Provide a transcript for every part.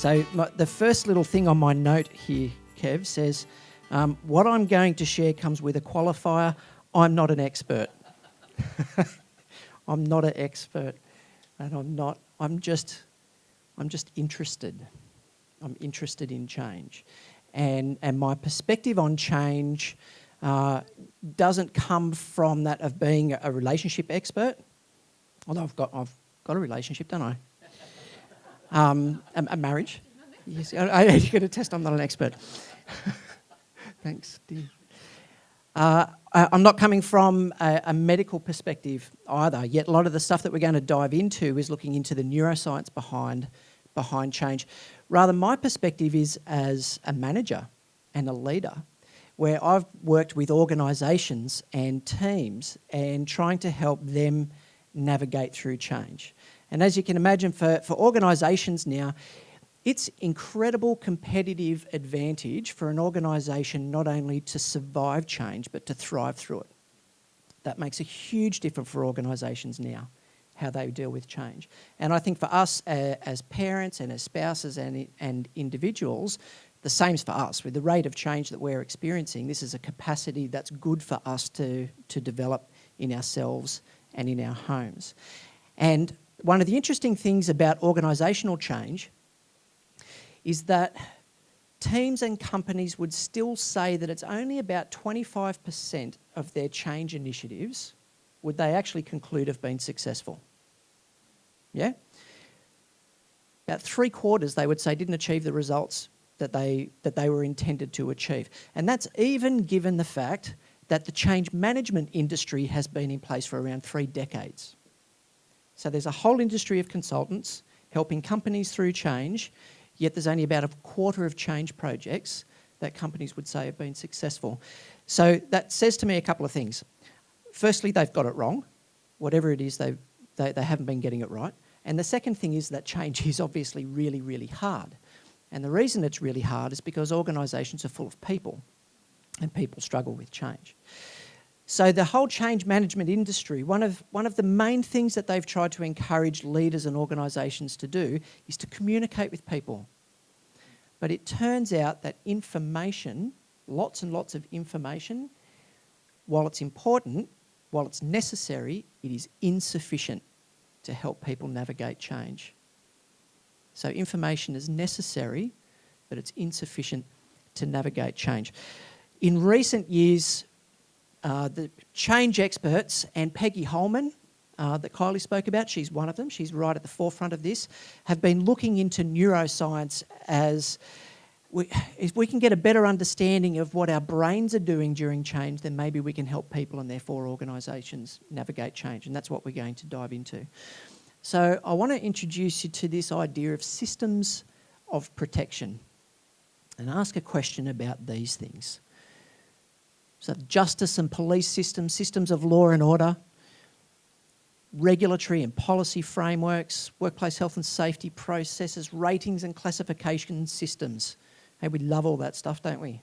So the first little thing on my note here, Kev, says, what I'm going to share comes with a qualifier. I'm not an expert. I'm not an expert, and I'm just interested. I'm interested in change. And my perspective on change doesn't come from that of being a relationship expert, although I've got a relationship, don't I? A marriage. Yes, you're going to test I'm not an expert. Thanks, dear. I'm not coming from a medical perspective either, yet a lot of the stuff that we're going to dive into is looking into the neuroscience behind change. Rather, my perspective is as a manager and a leader, where I've worked with organisations and teams and trying to help them navigate through change. And as you can imagine, for organisations now, it's incredible competitive advantage for an organisation not only to survive change, but to thrive through it. That makes a huge difference for organisations now, how they deal with change. And I think for us as parents and as spouses and individuals, the same's for us. With the rate of change that we're experiencing, this is a capacity that's good for us to develop in ourselves and in our homes. And one of the interesting things about organisational change is that teams and companies would still say that it's only about 25% of their change initiatives would they actually conclude have been successful. Yeah? About 3/4 they would say didn't achieve the results that they were intended to achieve. And that's even given the fact that the change management industry has been in place for around 3 decades. So there's a whole industry of consultants helping companies through change, yet there's only about 1/4 of change projects that companies would say have been successful. So that says to me a couple of things. Firstly, they've got it wrong. Whatever it is, they haven't been getting it right. And the second thing is that change is obviously really, really hard. And the reason it's really hard is because organisations are full of people and people struggle with change. So the whole change management industry, one of the main things that they've tried to encourage leaders and organisations to do is to communicate with people. But it turns out that information, lots and lots of information, while it's important, while it's necessary, it is insufficient to help people navigate change. So information is necessary, but it's insufficient to navigate change. In recent years, the change experts, and Peggy Holman, that Kylie spoke about, she's one of them, she's right at the forefront of this, have been looking into neuroscience as if we can get a better understanding of what our brains are doing during change, then maybe we can help people and therefore organisations navigate change, and that's what we're going to dive into. So I want to introduce you to this idea of systems of protection and ask a question about these things. So justice and police systems, systems of law and order, regulatory and policy frameworks, workplace health and safety processes, ratings and classification systems. Hey, we love all that stuff, don't we?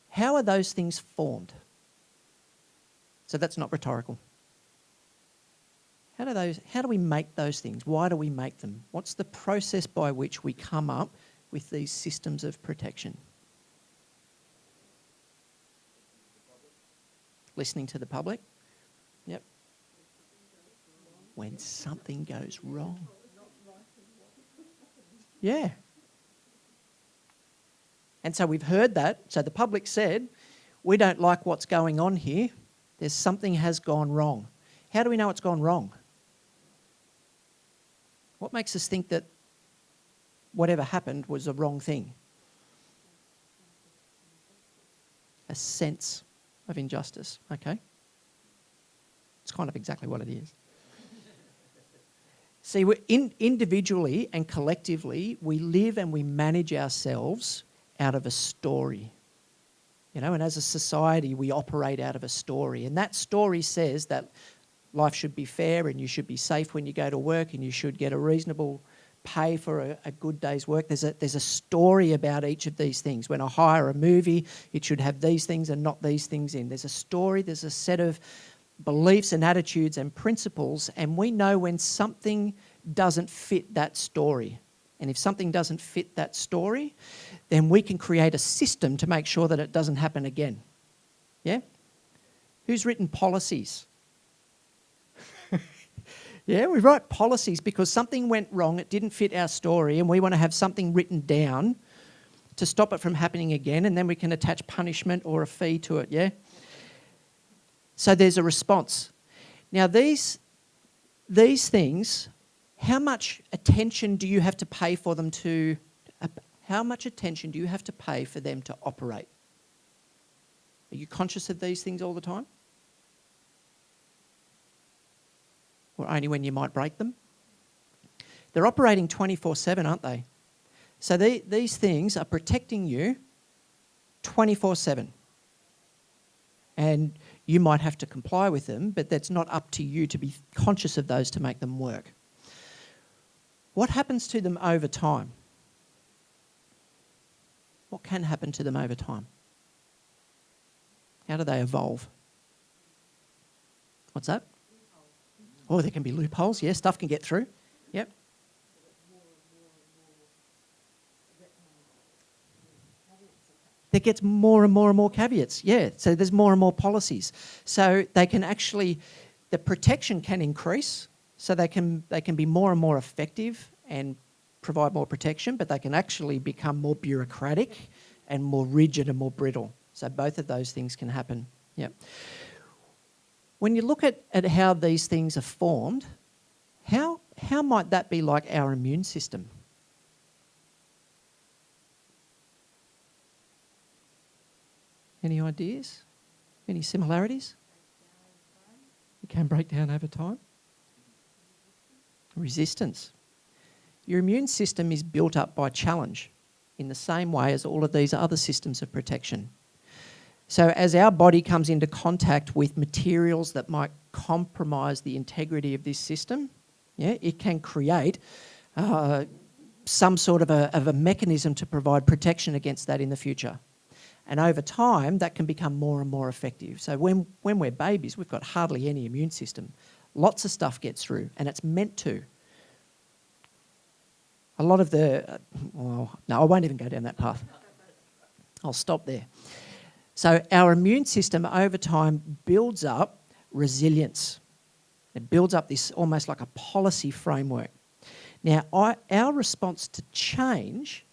How are those things formed? So that's not rhetorical. How do we make those things? Why do we make them? What's the process by which we come up with these systems of protection? Listening to the public. Yep. When something goes wrong. Yeah. And so we've heard that. So the public said, we don't like what's going on here. There's something has gone wrong. How do we know it's gone wrong? What makes us think that whatever happened was a wrong thing? A sense of injustice, okay? It's kind of exactly what it is. See, individually and collectively, we live and we manage ourselves out of a story. You know, and as a society, we operate out of a story. And that story says that life should be fair and you should be safe when you go to work and you should get a reasonable pay for a good day's work. There's a story about each of these things. When I hire a movie, it should have these things and not these things in. There's a story, there's a set of beliefs and attitudes and principles, and we know when something doesn't fit that story. And if something doesn't fit that story, then we can create a system to make sure that it doesn't happen again. Yeah? Who's written policies? Yeah, we write policies because something went wrong, it didn't fit our story, and we want to have something written down to stop it from happening again, and then we can attach punishment or a fee to it, yeah? So there's a response. Now these things, how much attention do you have to pay for them to, how much attention do you have to pay for them to operate? Are you conscious of these things all the time? Or only when you might break them? They're operating 24/7, aren't they? So these things are protecting you 24/7. And you might have to comply with them, but that's not up to you to be conscious of those to make them work. What happens to them over time? What can happen to them over time? How do they evolve? What's that? Oh, there can be loopholes. Yeah, stuff can get through. Yep. There gets more and more and more caveats. Yeah, so there's more and more policies. So they can actually, the protection can increase, so they can be more and more effective and provide more protection, but they can actually become more bureaucratic and more rigid and more brittle. So both of those things can happen. Yep. When you look at how these things are formed, how might that be like our immune system? Any ideas? Any similarities? It can break down over time. Resistance. Your immune system is built up by challenge in the same way as all of these other systems of protection. So as our body comes into contact with materials that might compromise the integrity of this system, yeah, it can create some sort of a mechanism to provide protection against that in the future. And over time, that can become more and more effective. So when we're babies, we've got hardly any immune system. Lots of stuff gets through, and it's meant to. A lot of the... well, no, I won't even go down that path. I'll stop there. So our immune system over time builds up resilience. It builds up this almost like a policy framework. Now, our response to change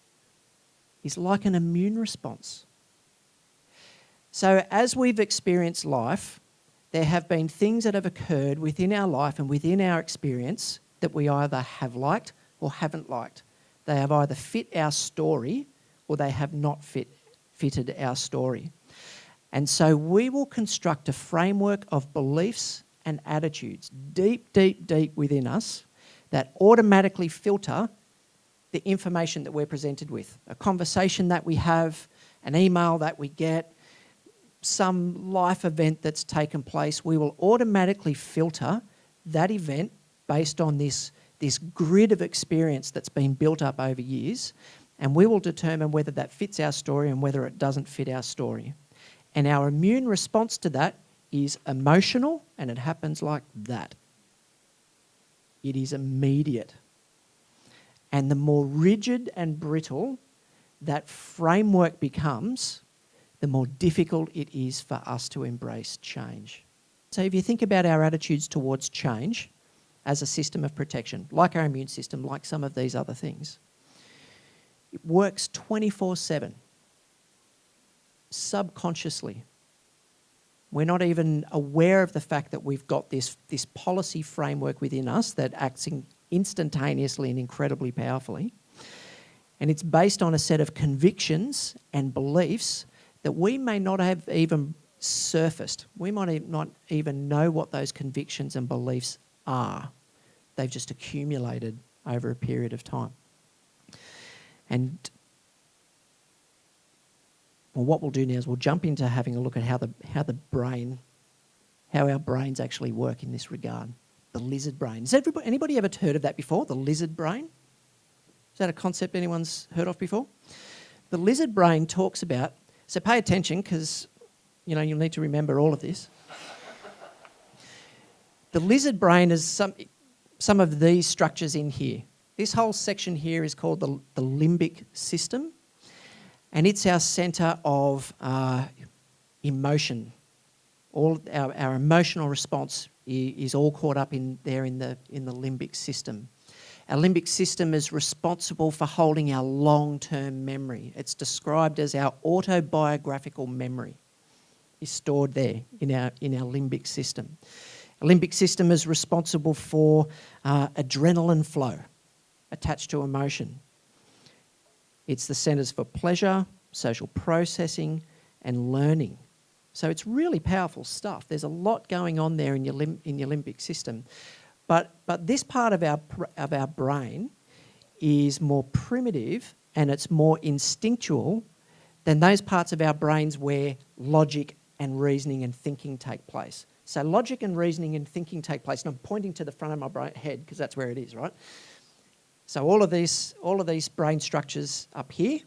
is like an immune response. So as we've experienced life, there have been things that have occurred within our life and within our experience that we either have liked or haven't liked. They have either fit our story or they have not fitted our story. And so we will construct a framework of beliefs and attitudes deep, deep, deep within us that automatically filter the information that we're presented with. A conversation that we have, an email that we get, some life event that's taken place, we will automatically filter that event based on this grid of experience that's been built up over years, and we will determine whether that fits our story and whether it doesn't fit our story. And our immune response to that is emotional, and it happens like that. It is immediate. And the more rigid and brittle that framework becomes, the more difficult it is for us to embrace change. So if you think about our attitudes towards change as a system of protection, like our immune system, like some of these other things, it works 24/7, subconsciously. We're not even aware of the fact that we've got this policy framework within us that acts instantaneously and incredibly powerfully. And it's based on a set of convictions and beliefs that we may not have even surfaced. We might not even know what those convictions and beliefs are. They've just accumulated over a period of time. And well, what we'll do now is we'll jump into having a look at how our brains actually work in this regard. The lizard brain. Has anybody ever heard of that before? The lizard brain? Is that a concept anyone's heard of before? The lizard brain talks about, so pay attention because you'll need to remember all of this. The lizard brain is some of these structures in here. This whole section here is called the limbic system, and it's our centre of emotion. All our emotional response is all caught up in there in the limbic system. Our limbic system is responsible for holding our long-term memory. It's described as our autobiographical memory. Is stored there in our limbic system. Our limbic system is responsible for adrenaline flow attached to emotion. It's the centres for pleasure, social processing, and learning. So it's really powerful stuff. There's a lot going on there in your limbic system, but this part of our brain is more primitive and it's more instinctual than those parts of our brains where logic and reasoning and thinking take place. So logic and reasoning and thinking take place, and I'm pointing to the front of my head because that's where it is, right? So all of these brain structures up here,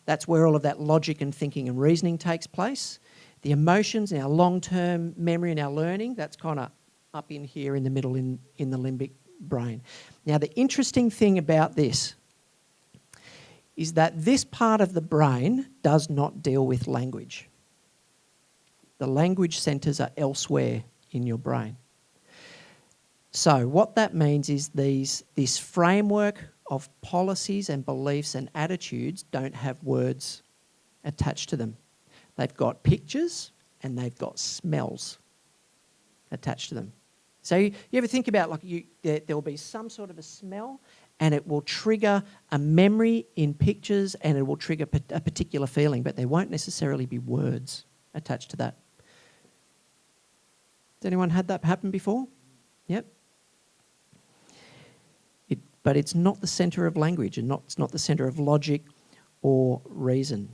that's where all of that logic and thinking and reasoning takes place. The emotions, our long-term memory and our learning, that's kind of up in here in the middle in the limbic brain. Now the interesting thing about this is that this part of the brain does not deal with language. The language centres are elsewhere in your brain. So what that means is this framework of policies and beliefs and attitudes don't have words attached to them. They've got pictures and they've got smells attached to them. So you ever think about there will be some sort of a smell and it will trigger a memory in pictures and it will trigger a particular feeling, but there won't necessarily be words attached to that. Has anyone had that happen before? Yep. But it's not the centre of language and it's not the centre of logic or reason.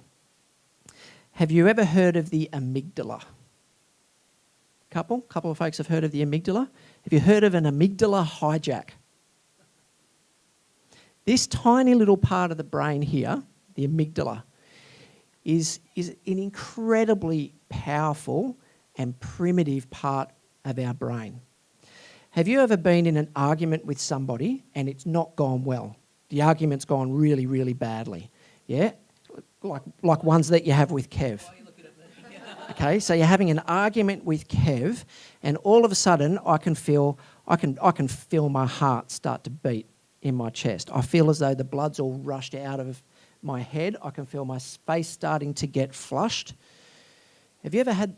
Have you ever heard of the amygdala? Couple of folks have heard of the amygdala. Have you heard of an amygdala hijack? This tiny little part of the brain here, the amygdala, is an incredibly powerful and primitive part of our brain. Have you ever been in an argument with somebody and it's not gone well? The argument's gone really, really badly. Yeah? Like ones that you have with Kev. Okay, so you're having an argument with Kev and all of a sudden I can feel my heart start to beat in my chest. I feel as though the blood's all rushed out of my head. I can feel my face starting to get flushed. Have you ever had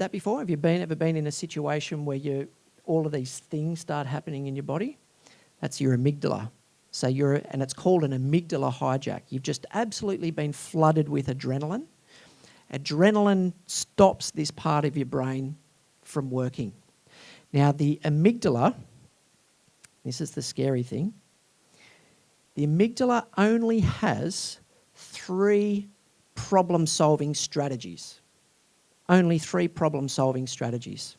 that before? Have you ever been in a situation where all of these things start happening in your body? That's your amygdala. So and it's called an amygdala hijack. You've just absolutely been flooded with adrenaline. Adrenaline stops this part of your brain from working. Now the amygdala, this is the scary thing, the amygdala only has 3 problem-solving strategies. Only 3 problem-solving strategies.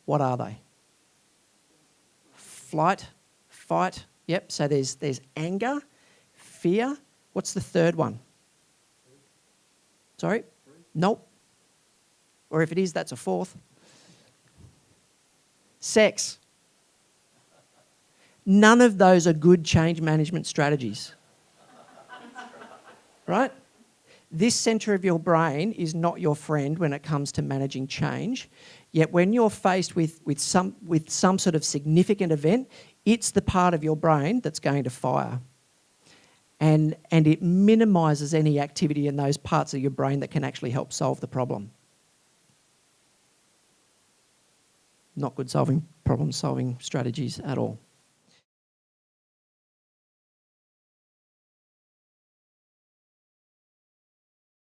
What are they? Flight, fight. Yep, so there's anger, fear. What's the third one? Sorry? Nope. Or if it is, that's a 4th. Sex. None of those are good change management strategies. Right? This centre of your brain is not your friend when it comes to managing change. Yet when you're faced with some sort of significant event, it's the part of your brain that's going to fire. And it minimises any activity in those parts of your brain that can actually help solve the problem. Not good problem-solving strategies at all.